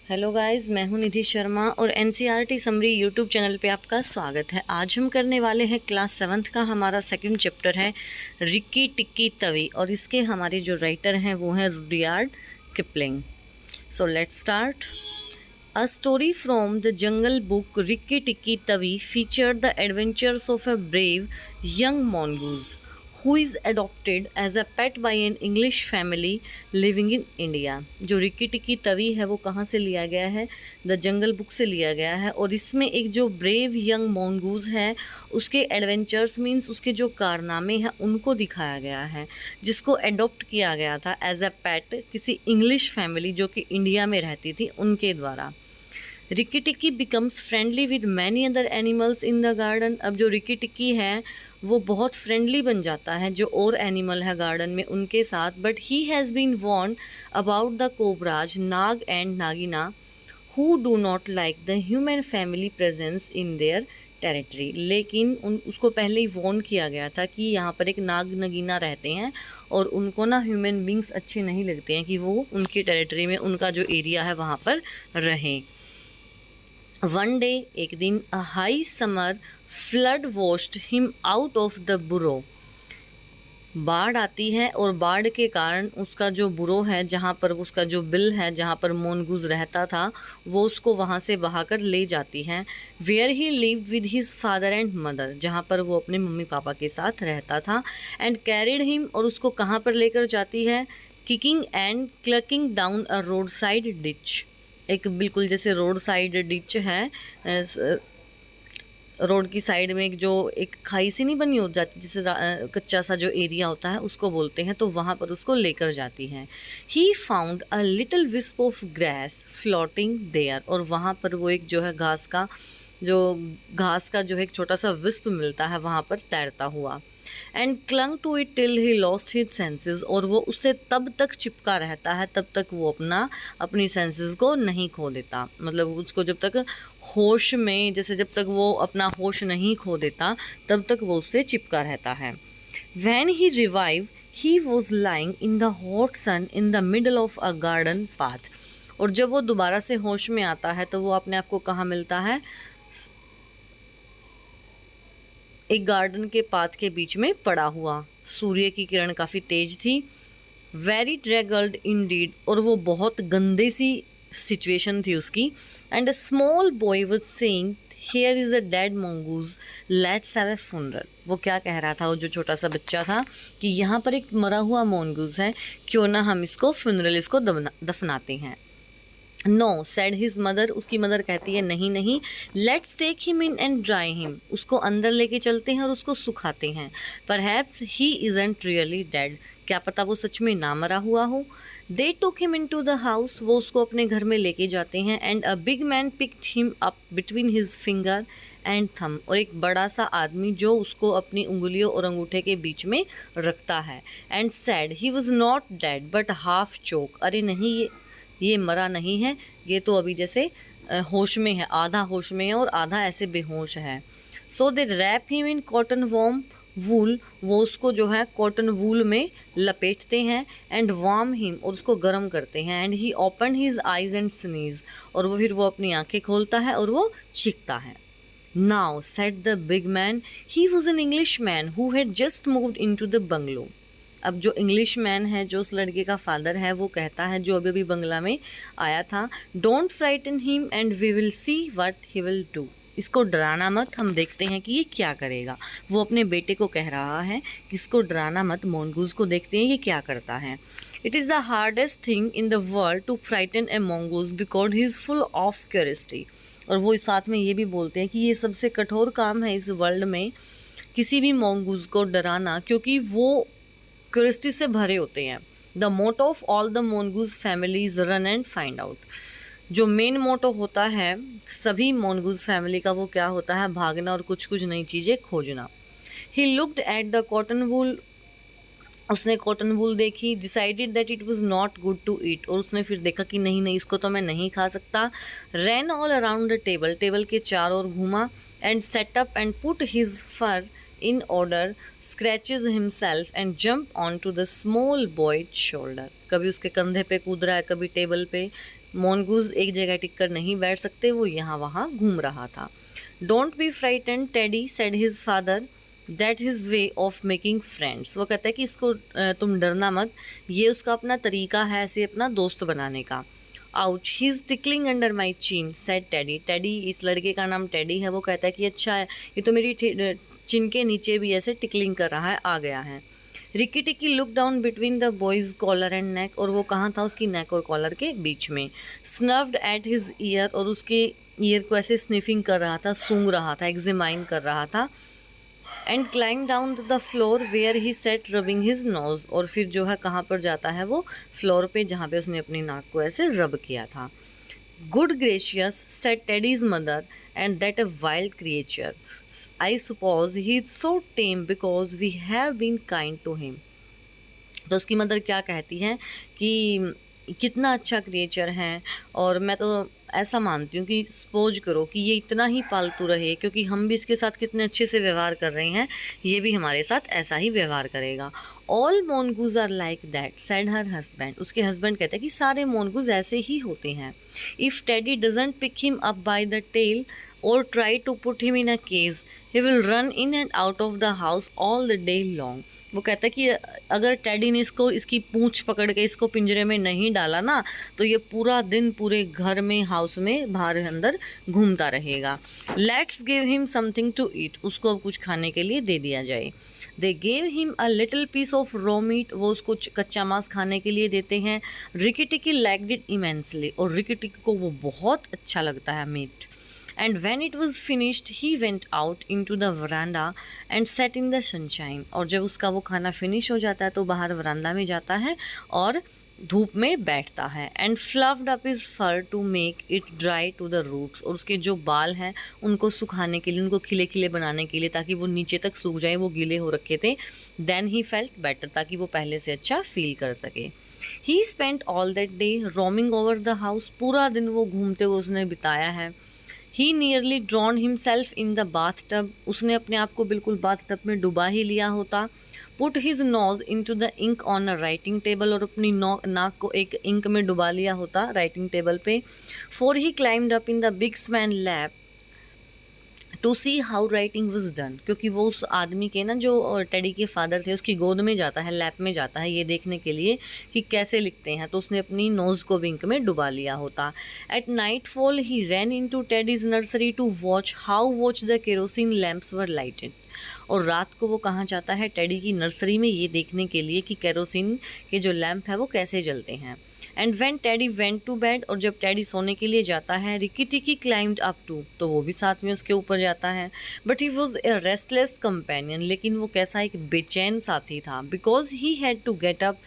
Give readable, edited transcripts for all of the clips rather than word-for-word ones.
Hello guys, मैं हूं निधि शर्मा और एनसीईआरटी समरी यूट्यूब चैनल पे आपका स्वागत है। आज हम करने वाले हैं क्लास 7th का हमारा सेकंड चैप्टर है रिक्की टिक्की तवी, और इसके हमारे जो राइटर हैं वो हैं Rudyard Kipling. So let's start. A story from the Jungle Book, Rikki Tikki Tavi featured the adventures of a brave young mongoose who is adopted as a pet by an English family living in India। जो Ricky टिक्की तवी है वो कहाँ से लिया गया है? The jungle book से लिया गया है। और इसमें एक जो ब्रेव यंग मॉन्गूज है उसके एडवेंचर्स मीन्स उसके जो कारनामे हैं उनको दिखाया गया है, जिसको एडॉप्ट किया गया था एज अ पेट किसी इंग्लिश फैमिली जो कि इंडिया में रहती थी उनके द्वारा। Rikki Tikki becomes friendly with many other animals in the garden. अब जो रिक्की टिक्की है वो बहुत फ्रेंडली बन जाता है जो और एनिमल है गार्डन में उनके साथ। But he has been warned about the cobras, Nag and Nagaina who do not like the human family presence in their territory. लेकिन उसको पहले ही वॉर्न किया गया था कि यहाँ पर एक नाग नगीना रहते हैं और उनको ना ह्यूमन बींग्स अच्छे नहीं लगते हैं कि वो उनकी टेरिटरी में, उनका जो एरिया है वहाँ पर रहें। वन डे, एक दिन, a high summer flood washed him out of the बुरो। बाढ़ आती है और बाढ़ के कारण उसका जो बुरो है, जहाँ पर उसका जो बिल है, जहाँ पर मोनगूज रहता था, वो उसको वहाँ से बहाकर ले जाती है। Where he lived with his father and mother, जहाँ पर वो अपने मम्मी पापा के साथ रहता था। एंड कैरिड हिम, और उसको कहाँ पर लेकर जाती है? Kicking and clucking down a road side ditch. एक बिल्कुल जैसे रोड साइड डिच है, रोड की साइड में एक खाई सी नहीं बनी हो जाती, जिसे कच्चा सा जो एरिया होता है उसको बोलते हैं, तो वहाँ पर उसको लेकर जाती हैं। He found a little wisp of grass floating there, और वहाँ पर वो एक जो है घास का जो है एक छोटा सा विस्प मिलता है वहाँ पर तैरता हुआ। And clung to it till he lost his senses, और वो उससे तब तक चिपका रहता है तब तक वो अपनी सेंसेस को नहीं खो देता। मतलब उसको जब तक होश में, जैसे जब तक वो अपना होश नहीं खो देता तब तक वो उससे चिपका रहता है। When he revived, he was lying in the hot sun in the middle of a garden path। और जब वो दोबारा से होश में आता है तो वो अपने आप को कहाँ मिलता है? एक गार्डन के पाथ के बीच में पड़ा हुआ। सूर्य की किरण काफ़ी तेज थी। वेरी ड्रैगल्ड इंडीड, और वो बहुत गंदे सी सिचुएशन थी उसकी। And a small boy was saying here is a dead mongoose, let's have a funeral. वो क्या कह रहा था, वो जो छोटा सा बच्चा था, कि यहाँ पर एक मरा हुआ मंगूज है, क्यों ना हम इसको फुनरल, इसको दफनाते हैं। नो सेड हिज मदर, उसकी मदर कहती है नहीं नहीं, let's take him in and dry him, उसको अंदर लेके चलते हैं और उसको सुखाते हैं। Perhaps he isn't really dead, क्या पता वो सच में ना मरा हुआ हो। They took him into the house, वो उसको अपने घर में लेके जाते हैं। And a big man picked him up between his finger and थम, और एक बड़ा सा आदमी जो उसको अपनी उंगलियों और अंगूठे के बीच में रखता है। And said he was not dead but half choke, अरे नहीं, ये मरा नहीं है, ये तो अभी जैसे होश में है, आधा होश में है और आधा ऐसे बेहोश है। So they wrap him in cotton warm wool, वो उसको जो है कॉटन वूल में लपेटते हैं। एंड वार्म हिम, और उसको गर्म करते हैं। And he open his eyes and sneeze, और वो फिर वो अपनी आंखें खोलता है और वो चीखता है। Now said the big man, he was an English man who had just moved into the bungalow. अब जो इंग्लिश मैन है, जो उस लड़के का फादर है, वो कहता है, जो अभी अभी बंगला में आया था, don't frighten him and we will see what he will do. इसको डराना मत, हम देखते हैं कि ये क्या करेगा। वो अपने बेटे को कह रहा है कि इसको डराना मत, मोंगूज को देखते हैं ये क्या करता है। It is the hardest thing in the world to frighten a mongoose because he is full of curiosity. और वो साथ में ये भी बोलते हैं कि ये सबसे कठोर काम है इस वर्ल्ड में किसी भी मोंगूज को डराना, क्योंकि वो क्यूरियोसिटी से भरे होते हैं। The motto of all the mongoose families run and find out. जो मेन मोटो होता है सभी मोनगूज फैमिली का, वो क्या होता है? भागना और कुछ कुछ नई चीज़ें खोजना। He looked at the cotton wool, उसने कॉटन वूल देखी। Decided that it was not good to eat, और उसने फिर देखा कि नहीं नहीं, इसको तो मैं नहीं खा सकता। Ran all around the table, table के चारों ओर घूमा। And set up and put his fur in order, scratches himself and jump onto the small boy's shoulder। कभी उसके कंधे पे कूद रहा है, कभी टेबल पे, मोनगूज एक जगह टिक कर नहीं बैठ सकते, वो यहाँ वहाँ घूम रहा था। Don't be frightened teddy, said his father, that his way of making friends. वो कहता है कि इसको तुम डरना मत, ये उसका अपना तरीका है ऐसे अपना दोस्त बनाने का। Ouch, he is tickling under my chin, said teddy. Teddy, इस लड़के का नाम टेडी है, वो कहता है कि अच्छा है, ये तो मेरी चिन के नीचे भी ऐसे टिकलिंग कर रहा है, आ गया है। Rikki Tikki look down between the boy's collar and neck, और वो कहाँ था, उसकी नेक और कॉलर के बीच में। स्नफ्ड एट हिज ईयर, और उसके ईयर को ऐसे स्निफिंग कर रहा था, सूंघ रहा था, एग्जामाइन कर रहा था। And climb down the floor where he sat rubbing his nose, और फिर जो है कहाँ पर जाता है वो, फ्लोर पे जहाँ पे उसने अपनी नाक को ऐसे रब किया था। Good gracious, said Teddy's mother, and that a wild creature, I suppose he is so tame because we have been kind to him. तो उसकी मदर क्या कहती है कि कितना अच्छा क्रिएचर है, और मैं तो ऐसा मानती हूँ कि सपोज करो कि ये इतना ही पालतू रहे, क्योंकि हम भी इसके साथ कितने अच्छे से व्यवहार कर रहे हैं, ये भी हमारे साथ ऐसा ही व्यवहार करेगा। All mongoose are like that, said her husband. उसके हस्बैंड कहते हैं कि सारे मोनगूज ऐसे ही होते हैं। If Teddy doesn't pick him up by the tail or try to put him in a cage, he will run in and out of the house all the day long. वो कहता है कि अगर teddy ने इसकी पूंछ पकड़ के इसको पिंजरे में नहीं डाला ना, तो ये पूरा दिन पूरे घर में, हाउस में, बाहर अंदर घूमता रहेगा। Let's give him something to eat, उसको कुछ खाने के लिए दे दिया जाए। They gave him a little piece of raw meat, वो उसको कच्चा मांस खाने के लिए देते हैं। रिकी टिकी लाइक्ड इट इमेंसली, और रिकी टिकी को वो बहुत अच्छा लगता है meet. And when it was finished, he went out into the veranda and sat in the sunshine. और जब उसका वो खाना फिनिश हो जाता है तो बाहर वरांडा में जाता है और धूप में बैठता है। And fluffed up his fur to make it dry to the roots, और उसके जो बाल हैं उनको सुखाने के लिए, उनको खिले खिले बनाने के लिए, ताकि वो नीचे तक सूख जाए, वो गीले हो रखे थे। देन ही फेल्ट बेटर, ताकि वो पहले से अच्छा फील कर सके। ही spent all that day roaming over the house, पूरा दिन वो घूमते हुए उसने बिताया है। He nearly drowned himself in the bathtub, उसने अपने आप को बिल्कुल बाथटब में डुबा ही लिया होता। Put his nose into the ink on a writing table, और अपनी नाक को एक इंक में डुबा लिया होता राइटिंग टेबल पे। For he climbed up in the big man's lap to see how writing was done, क्योंकि वो उस आदमी के ना, जो टेडी के फादर थे, उसकी गोद में जाता है, लैप में जाता है, ये देखने के लिए कि कैसे लिखते हैं, तो उसने अपनी नोज़ को विंक में डुबा लिया होता। At nightfall he ran into Teddy's nursery to watch how watch the kerosene lamps were lighted, और रात को वो कहाँ जाता है, टेडी की नर्सरी में, ये देखने के लिए कि केरोसिन के जो लैम्प है वो कैसे जलते हैं। And when Teddy went to bed, और जब टेडी सोने के लिए जाता है, रिकी टिकी क्लाइम्ड अप टू, तो वो भी साथ में उसके ऊपर जाता है। But he was a restless companion, लेकिन वो कैसा एक बेचैन साथी था। Because he had to get up,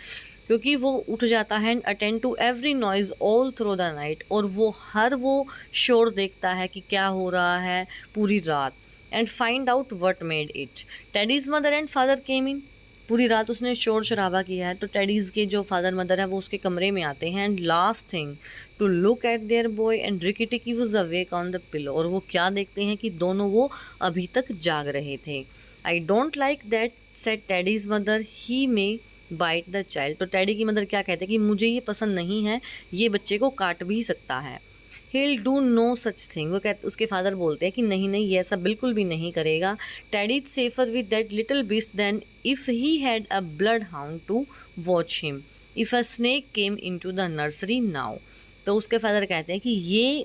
क्योंकि वो उठ जाता है, and attend to every noise all through the night, और वो हर वो शोर देखता है कि क्या हो रहा है पूरी रात। And find out what made it. Teddy's mother and father came in, पूरी रात उसने शोर शराबा किया है, तो टेडीज़ के जो फादर मदर है वो उसके कमरे में आते हैं। And last thing to look at their boy, and Rikki Tikki was awake on the pillow, और वो क्या देखते हैं कि दोनों वो अभी तक जाग रहे थे। I don't like that, said Teddy's mother, he may bite the child. तो टेडी की मदर क्या कहते हैं कि मुझे ये पसंद नहीं है, ये बच्चे को काट भी सकता है। He'll do no such thing, वो कहते, उसके फादर बोलते हैं कि नहीं नहीं, ये ऐसा बिल्कुल भी नहीं करेगा। Teddy is safer with that little beast than if he had a bloodhound to watch him, if a snake came into the nursery now। तो उसके फादर कहते हैं कि ये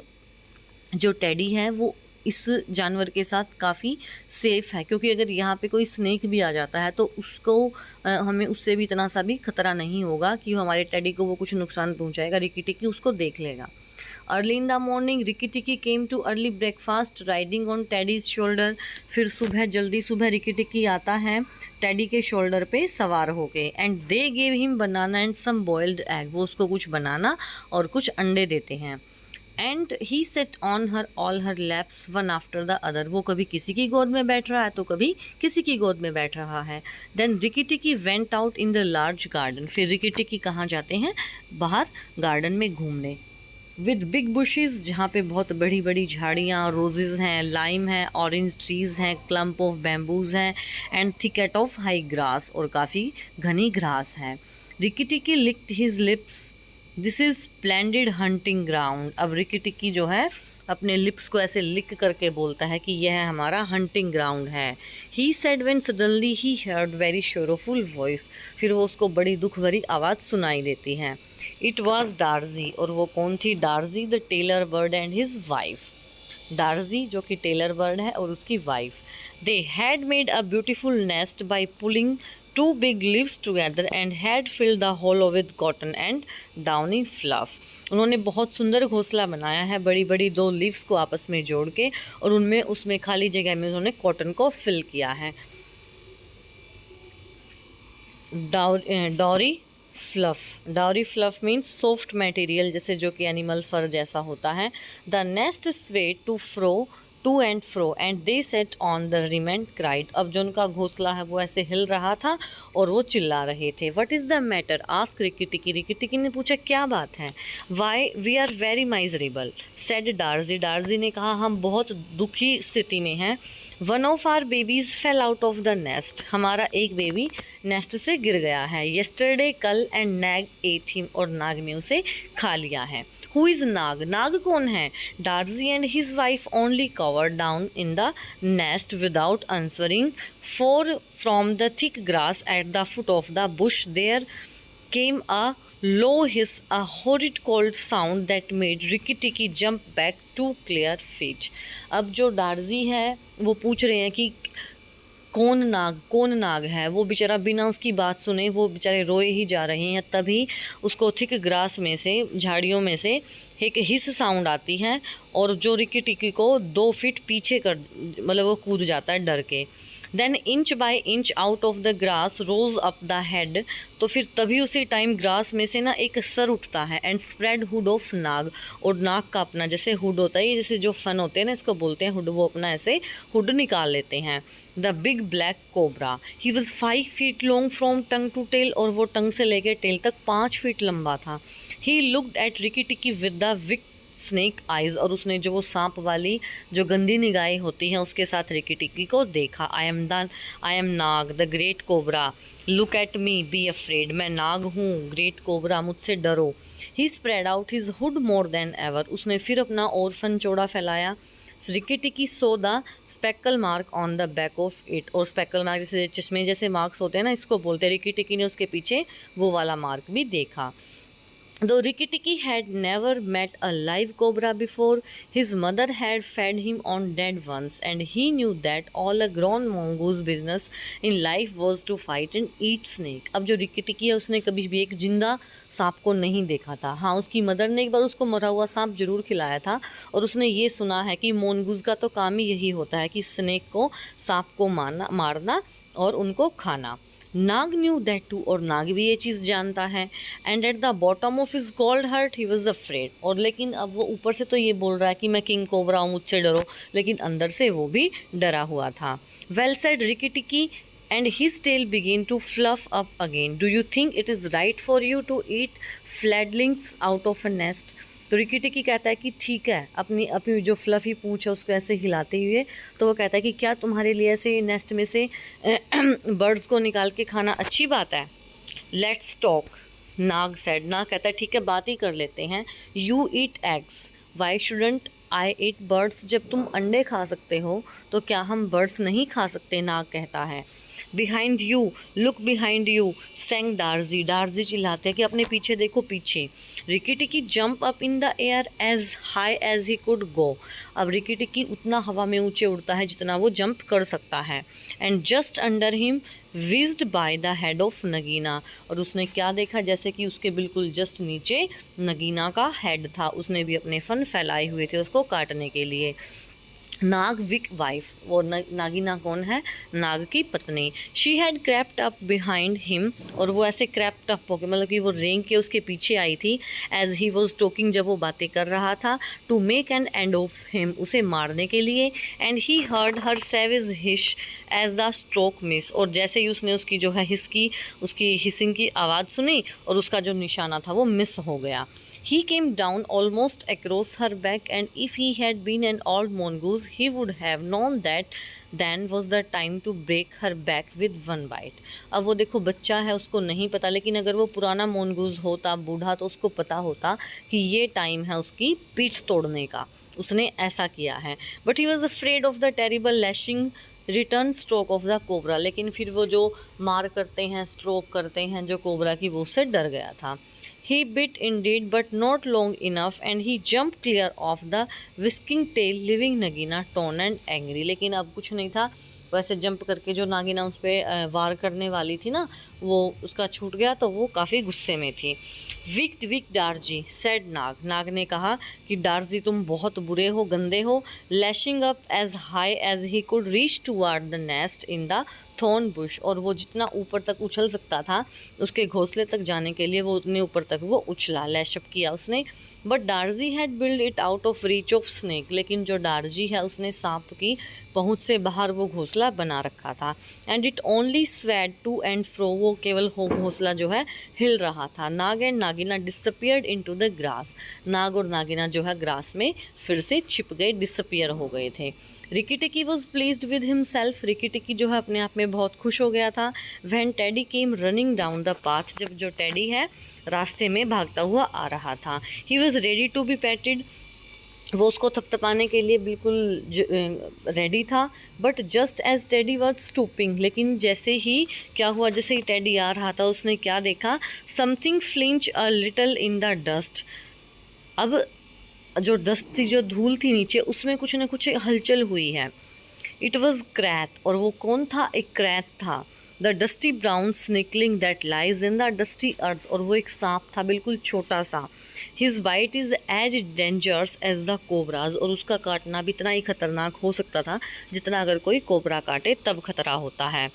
जो टेडी है वो इस जानवर के साथ काफ़ी सेफ़ है, क्योंकि अगर यहाँ पे कोई स्नेक भी आ जाता है तो उसको हमें उससे भी इतना सा भी खतरा नहीं होगा कि हमारे टेडी को वो कुछ नुकसान पहुँचाएगा। रिकी टिकी उसको देख लेगा। Early in the morning Rikki Tikki came to early breakfast riding on Teddy's shoulder. फिर जल्दी सुबह रिकी टिकी आता है टेडी के शोल्डर पे सवार होके। And they gave him banana and some boiled egg, वो उसको कुछ बनाना और कुछ अंडे देते हैं। And he sat on her all her laps one after the other, वो कभी किसी की गोद में बैठ रहा है तो कभी किसी की गोद में बैठ रहा है। देन रिकी टिकी went out in the large garden, फिर रिकी टिकी कहाँ जाते हैं, बाहर गार्डन में घूमने। विद बिग बुशेस, जहाँ पे बहुत बड़ी बड़ी झाड़ियाँ, रोजेज़ हैं, लाइम है, ऑरेंज ट्रीज़ हैं, क्लम्प ऑफ बैम्बूज हैं, and thicket of high grass, और काफ़ी घनी घास है। रिकी टिकी licked his lips this is splendid hunting ground. अब रिकी टिक्की जो है अपने लिप्स को ऐसे लिक करके बोलता है कि यह हमारा हंटिंग ग्राउंड है। He said when suddenly he heard very Shoriful voice. फिर वो उसको बड़ी दुख भरी आवाज़ सुनाई देती है। इट वॉज डार्जी, और वो कौन थी? Darzee the tailor bird and his wife. Darzee जो कि टेलर बर्ड है और उसकी wife. They had made a beautiful nest by pulling two big leaves together and had filled the hollow with cotton and downy fluff. उन्होंने बहुत सुंदर घोंसला बनाया है बड़ी बड़ी 2 लीव्स को आपस में जोड़ के, और उसमें खाली जगह में उन्होंने कॉटन को फिल किया है। Downy fluff means soft material, जैसे जो कि एनिमल फर जैसा होता है। The nest swayed to and fro and they sat on the rim and cried. अब जो उनका घोंसला है वो ऐसे हिल रहा था और वो चिल्ला रहे थे। What is the matter? Ask Rikki Tikki. Rikki Tikki ने पूछा क्या बात है? Why we are very miserable said Darzee. Darzee ने कहा हम बहुत दुखी स्थिति में हैं। One of our babies fell out of the nest. हमारा एक बेबी नेस्ट से गिर गया है। येस्टरडे कल एंड नाग एट हिम, और नाग ने उसे खा लिया है। हु इज़ नाग? नाग कौन है? Darzee and his wife only covered down in the nest without answering, for from the thick grass at the foot of the bush there came a low hiss, a horrid cold sound that made Rikki Tikki jump back to clear feet. अब जो डार्जी है वो पूछ रहे हैं कि कौन नाग है। वो बेचारा बिना उसकी बात सुने वो बेचारे रोए ही जा रहे हैं। तभी उसको थिक ग्रास में से, झाड़ियों में से एक हिस साउंड आती है, और जो रिकी टिक्की को 2 फीट पीछे कर, मतलब वो कूद जाता है डर के। Then inch by inch out of the grass rose up the head. तो फिर तभी उसी टाइम ग्रास में से ना एक सर उठता है। एंड स्प्रेड हुड ऑफ नाग, और नाग का अपना जैसे हुड होता है, जैसे जो फन होते हैं ना इसको बोलते हैं हुड, वो अपना ऐसे हुड निकाल लेते हैं। The big black cobra, he was 5 feet long from tongue to tail, और वो टंग से लेकर टेल तक 5 फीट लंबा था। He looked at Rikki Tikki with the wicked snake eyes, और उसने जो वो सांप वाली जो गंदी निगाहें होती हैं उसके साथ रिकी टिक्की को देखा। I am Nag the great cobra, look at me be afraid. मैं नाग हूँ, ग्रेट कोबरा, मुझसे डरो। He spread out his hood more than ever, उसने फिर अपना और फन चौड़ा फैलाया। Rikki Tikki saw the speckle mark on the back of it, और स्पेकल मार्क जैसे चश्मे जैसे मार्क्स होते हैं ना, इसको बोलते हैं। रिकी टिक्की ने उसके पीछे वो वाला मार्क भी देखा। Though Rikki Tikki had never met a live cobra before, his mother had fed him on dead ones, and he knew that all a grown mongoose business in life was to fight and eat snake. अब जो Ricky टिक्की है उसने कभी भी एक जिंदा सांप को नहीं देखा था। हाँ, उसकी मदर ने एक बार उसको मरा हुआ सांप जरूर खिलाया था, और उसने ये सुना है कि मोनगूज का तो काम ही यही होता है कि स्नेक को, सांप को मारना और उनको खाना। नाग न्यू दैट टू, और नाग भी ये चीज़ जानता है। And at the bottom of his cold heart he was afraid, और लेकिन अब वो ऊपर से तो ये बोल रहा है कि मैं किंग कोबरा हूँ, मुझसे डरो, लेकिन अंदर से वो भी डरा हुआ था। Well said Ricky tikki and his tail began to fluff up again. Do you think it is right for you to eat fledglings out of a nest? तो रिकी टिक्की कहता है कि ठीक है, अपनी जो फ्लफ़ी पूंछ है उसको ऐसे हिलाते हुए, तो वो कहता है कि क्या तुम्हारे लिए ऐसे नेस्ट में से बर्ड्स को निकाल के खाना अच्छी बात है? Let's talk, Nag said. Nag कहता है ठीक है, बात ही कर लेते हैं। You eat eggs, why shouldn't I eat birds? जब तुम अंडे खा सकते हो तो क्या हम बर्ड्स नहीं खा सकते? नाग कहता है। Behind you, look behind you, sang Darzee. Darzee चिल्लाते हैं कि अपने पीछे देखो, पीछे। Rikki Tikki jump up in the air as high as he could go. अब रिकी टिक्की उतना हवा में ऊंचे उड़ता है जितना वो जंप कर सकता है। And just under him whizzed by the head of Nagaina, और उसने क्या देखा? जैसे कि उसके बिल्कुल जस्ट नीचे नगीना का हेड था। उसने भी अपने फन फैलाए हुए थे उसको काटने के लिए। नाग विक वाइफ, वो नागिना कौन है? नाग की पत्नी। She had crept up behind him, और वो ऐसे क्रैप्ट अप होके, मतलब कि वो रेंग के उसके पीछे आई थी। एज ही वॉज टॉकिंग, जब वो बातें कर रहा था। To make an end of him, उसे मारने के लिए। And he heard her savage hiss as the stroke miss, और जैसे ही उसने उसकी जो है उसकी हिसिंग की आवाज़ सुनी और उसका जो निशाना था वो मिस हो गया। He came down almost across her back, and if he had been an old mongoose, he would have known that then was the time to break her back with one bite. अब वो देखो बच्चा है, उसको नहीं पता, लेकिन अगर वो पुराना मोनगूज होता, बूढ़ा, तो उसको पता होता कि ये टाइम है उसकी पीठ तोड़ने का. उसने ऐसा किया है. But he was afraid of the terrible lashing return stroke of the cobra. लेकिन फिर वो जो मार करते हैं, स्ट्रोक करते हैं जो कोबरा की, वो उससे डर गया था. He bit indeed, but not long enough, and he jumped clear of the whisking tail, leaving Nagina torn and angry. लेकिन अब कुछ नहीं था, वैसे जंप करके जो नागिना उस पर वार करने वाली थी ना, वो उसका छूट गया, तो वो काफ़ी गुस्से में थी. विक्ड विक डार्जी सेड नाग. नाग ने कहा कि डार्जी तुम बहुत बुरे हो, गंदे हो. Lashing up as high as he could reach toward the nest in the thorn bush. और वो जितना ऊपर तक उछल सकता था उसके घोंसले तक जाने के लिए, वो उतने ऊपर तक वो उछला, लैशअप किया उसने. But Darzee had build it out of reach of snake. लेकिन जो डार्जी है उसने सांप की पहुंच से बाहर वो घोंसला बना रखा था. And it only swayed to and fro. वो केवल घोंसला जो है हिल रहा था. Nag and Nagaina disappeared into the grass. Nag और नागिना जो है ग्रास में फिर से छिप गए, डिसअपियर हो गए थे. Ricky Tikki was pleased with himself. Ricky टिकी जो है अपने आप में बहुत खुश हो गया था. When teddy came running down the path. जब जो टेडी है रास्ते में भागता हुआ आ रहा था. He was ready to be patted. वो उसको थपथपाने के लिए बिल्कुल रेडी था. But just as Teddy was stooping. लेकिन जैसे ही क्या हुआ, जैसे ही टेडी आ रहा था, उसने क्या देखा, something flinch a little in the dust. अब जो डस्ट थी, जो धूल थी नीचे, उसमें कुछ ना कुछ हलचल हुई है. It was krait. और वो कौन था? एक क्रैत था. The dusty brown snakeling that lies in the dusty earth. और वो एक सांप था, बिल्कुल छोटा सा. His bite is as dangerous as the cobra's. और उसका काटना भी इतना ही खतरनाक हो सकता था जितना अगर कोई कोबरा काटे तब खतरा होता है.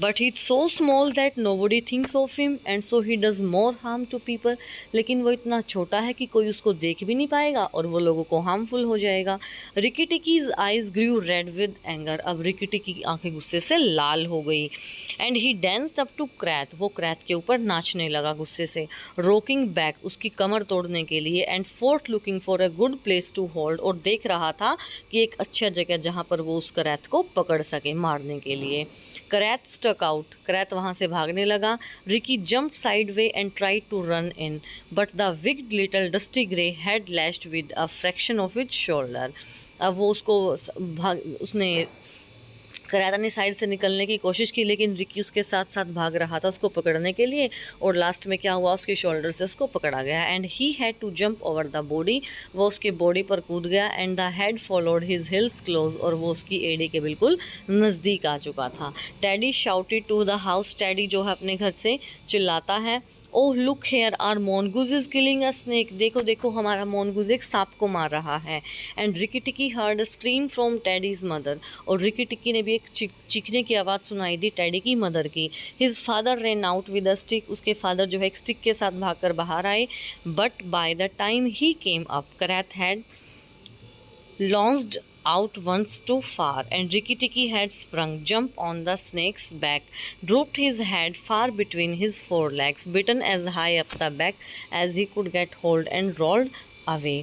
But he so small that nobody thinks of him and so he does more harm to people. लेकिन वो इतना छोटा है कि कोई उसको देख भी नहीं पाएगा और वो लोगों को हार्मफुल हो जाएगा. Rikki Tikki's eyes grew red with anger. अब रिकी टिकी की आंखें गुस्से से लाल हो गई. And he danced up to krait. वो क्रैत के ऊपर नाचने लगा गुस्से से. रोकिंग बैक, उसकी कमर तोड़ने के लिए. And forth looking for a good place to hold. और देख रहा था कि एक अच्छा जगह जहाँ पर वो उस क्रैत को पकड़ सके मारने के लिए. Krait stuck out. क्रैत वहाँ से भागने लगा. Rikki jumped sideways and tried to run in, but the wicked little dusty grey head lashed with a fraction of its shoulder. अब वो उसने करैता ने साइड से निकलने की कोशिश की, लेकिन रिकी उसके साथ साथ भाग रहा था उसको पकड़ने के लिए. और लास्ट में क्या हुआ, उसके शोल्डर से उसको पकड़ा गया. And he had to jump over the body. वो उसके बॉडी पर कूद गया. And the head followed his heels close. और वो उसकी एड़ी के बिल्कुल नज़दीक आ चुका था. Teddy shouted to the house. Teddy जो है अपने घर से चिल्लाता है, oh look here our mongoose is killing a snake. देखो देखो, हमारा मोनगूज एक सांप को मार रहा है. And Rikki Tikki heard a scream from Teddy's mother. और रिकी टिकी ने भी एक चीखने की आवाज़ सुनाई दी टैडी की मदर की. His father ran out with a stick. उसके फादर जो है एक स्टिक के साथ भागकर बाहर आए. But by the time he came up, krait had launched out once too far, and Rikki Tikki had sprung, jumped on the snake's back, dropped his head far between his forelegs, bitten as high up the back as he could get hold, and rolled away.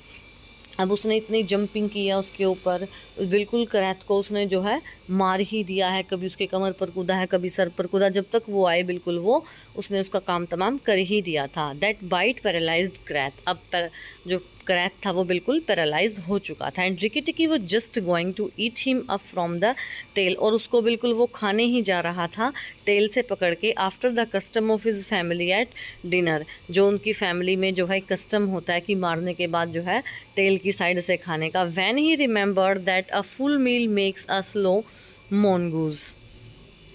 अब उसने इतनी jumping किया उसके ऊपर, बिल्कुल करैत को उसने जो है मार ही दिया है. कभी उसके कमर पर कूदा है, कभी सर पर कूदा. जब तक वो आए बिल्कुल वो उसने उसका काम तमाम कर ही दिया था. दैट बाइट पैरालाइज्ड करैत. अब जो करैत था वो बिल्कुल पैरालाइज हो चुका था. एंड रिकी टिकी वो just going to eat him up from the tail. और उसको बिल्कुल वो खाने ही जा रहा था टेल से पकड़ के. After the custom of his family at dinner. जो उनकी फैमिली में जो है कस्टम होता है कि मारने के बाद जो है टेल की साइड से खाने का. When he remembered that a full meal makes a slow mongoose.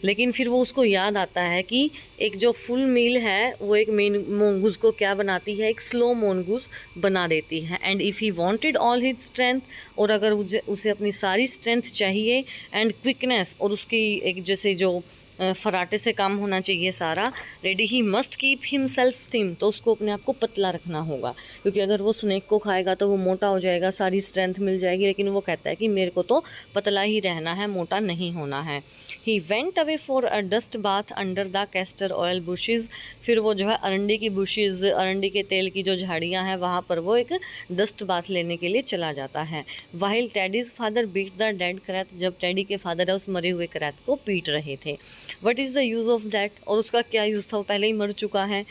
लेकिन फिर वो उसको याद आता है कि एक जो फुल मील है वो एक मेन मोनगूज को क्या बनाती है, एक स्लो मोनगूज बना देती है. And if he wanted all his strength. और अगर उसे अपनी सारी स्ट्रेंथ चाहिए एंड क्विकनेस, और उसकी एक जैसे जो फराटे से काम होना चाहिए सारा। Ready he must keep himself थिम, तो उसको अपने आप को पतला रखना होगा, क्योंकि अगर वो स्नेक को खाएगा तो वो मोटा हो जाएगा, सारी स्ट्रेंथ मिल जाएगी, लेकिन वो कहता है कि मेरे को तो पतला ही रहना है, मोटा नहीं होना है। He went away for a dust bath under the castor oil bushes, फिर वो जो है अरंडी की बुशेज़, अरंडी के तेल की जो झाड़ियाँ हैं वहाँ पर वो एक डस्ट बाथ लेने के लिए चला जाता है। वाहिल टेडीज़ फादर बीट द डेड करैत, जब टेडी के फादर है उस मरे हुए करैत को पीट रहे थे। What is the use of that, और उसका क्या यूज़ था, वो पहले ही मर चुका है।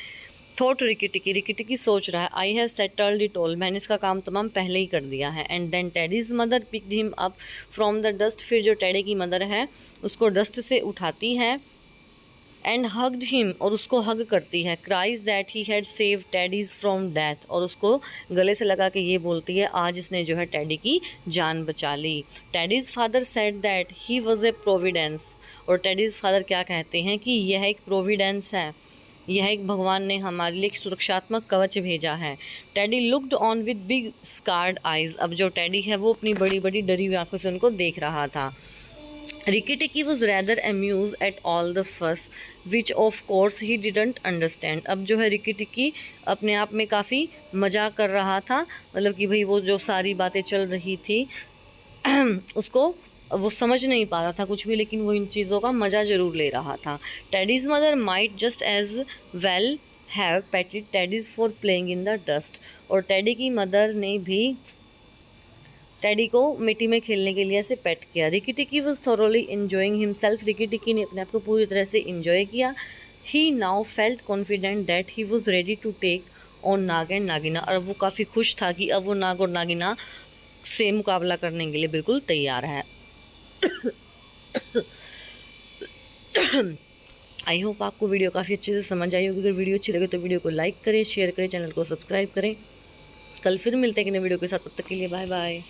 थॉट रिकी टिकी सोच रहा है, I have settled it all, मैंने इसका काम तमाम पहले ही कर दिया है। And then Teddy's mother picked him up from the dust, फिर जो टेडी की मदर है उसको डस्ट से उठाती है। एंड हग्ड हिम, और उसको हग करती है। Cries that he had save Teddy's from death, और उसको गले से लगा के ये बोलती है आज इसने जो है टेडी की जान बचा ली। Teddy's father said that he was a providence, और टेडीज़ फादर क्या कहते हैं कि यह एक प्रोविडेंस है, यह एक भगवान ने हमारे लिए एक सुरक्षात्मक कवच भेजा है। Teddy looked on with big scared eyes, अब जो टेडी है वो अपनी बड़ी बड़ी डरी हुई आंखों से उनको देख रहा था। Rikki Tikki was rather amuse at all the fuss which of course he didn't understand, अब जो है रिकी टिकी अपने आप में काफ़ी मजाक कर रहा था, मतलब कि भाई वो जो सारी बातें चल रही थी उसको वो समझ नहीं पा रहा था कुछ भी, लेकिन वो इन चीज़ों का मज़ा ज़रूर ले रहा था। Teddy's mother might just as well have petted Teddy's for playing in the dust, और टेडी की मदर ने भी टेडी को मिट्टी में खेलने के लिए ऐसे पेट किया। Ricky Tikki was thoroughly enjoying himself, Ricky Tikki ने अपने आप को पूरी तरह से इन्जॉय किया। He now felt confident that he was ready to take on Nag and Nagaina, और वो काफ़ी खुश था कि अब वो नाग और नागिना से मुकाबला करने के लिए बिल्कुल तैयार है। आई होप आपको वीडियो काफ़ी अच्छे से समझ आई होगी। अगर वीडियो अच्छी लगे तो वीडियो को लाइक करें, शेयर करें, चैनल को सब्सक्राइब करें। कल फिर मिलते हैं कि नए वीडियो के साथ, तब तक के लिए बाय बाय।